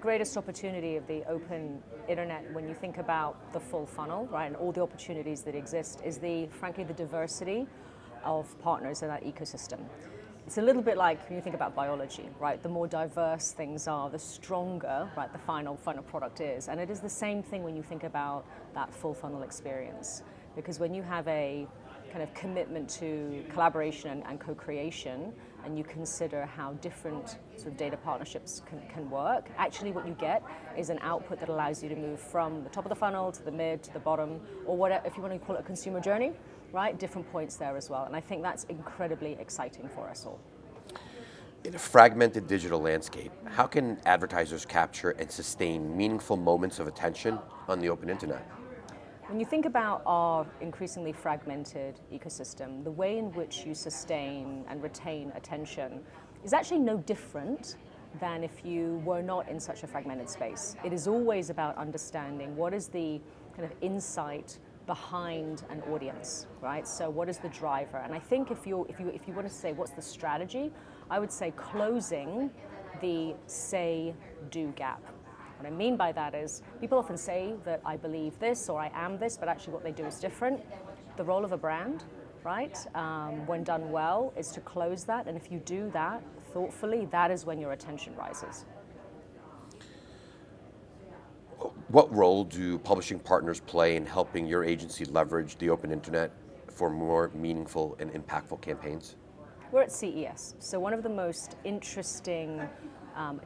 greatest opportunity of the open internet when you think about the full funnel, right, and all the opportunities that exist is frankly, the diversity of partners in that ecosystem. It's a little bit like when you think about biology, right? The more diverse things are, the stronger, right, the final product is. And it is the same thing when you think about that full funnel experience. Because when you have a kind of commitment to collaboration and co-creation, and you consider how different sort of data partnerships can work, actually what you get is an output that allows you to move from the top of the funnel to the mid to the bottom, or whatever, if you want to call it a consumer journey, right? Different points there as well. And I think that's incredibly exciting for us all. In a fragmented digital landscape, how can advertisers capture and sustain meaningful moments of attention on the open internet? When you think about our increasingly fragmented ecosystem, the way in which you sustain and retain attention is actually no different than if you were not in such a fragmented space. It is always about understanding what is the kind of insight behind an audience, right? So what is the driver? And I think if you want to say what's the strategy, I would say closing the say-do gap. What I mean by that is people often say that I believe this or I am this, but actually what they do is different. The role of a brand, right, when done well, is to close that. And if you do that thoughtfully, that is when your attention rises. What role do publishing partners play in helping your agency leverage the open internet for more meaningful and impactful campaigns? We're at CES, so one of the most interesting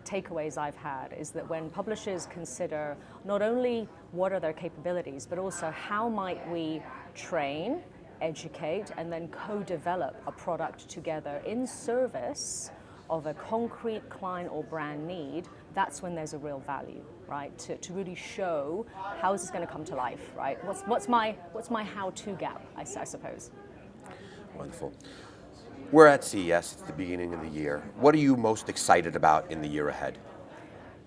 takeaways I've had is that when publishers consider not only what are their capabilities, but also how might we train, educate, and then co-develop a product together in service of a concrete client or brand need, that's when there's a real value, right? To really show how is this going to come to life, right? What's my how-to gap, I suppose. Wonderful. We're at CES at the beginning of the year. What are you most excited about in the year ahead?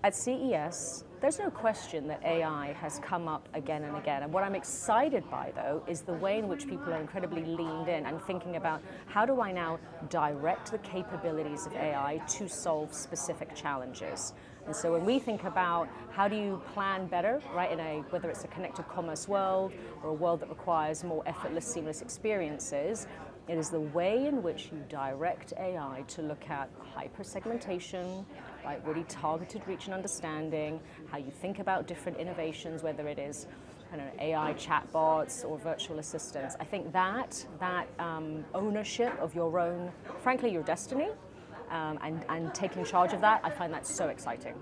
At CES, there's no question that AI has come up again and again. And what I'm excited by, though, is the way in which people are incredibly leaned in and thinking about how do I now direct the capabilities of AI to solve specific challenges. And so when we think about how do you plan better, right, whether it's a connected commerce world or a world that requires more effortless, seamless experiences, it is the way in which you direct AI to look at hyper-segmentation, right, really targeted reach and understanding, how you think about different innovations, whether it is AI chatbots or virtual assistants. I think that ownership of your own, frankly, your destiny, and taking charge of that, I find that so exciting.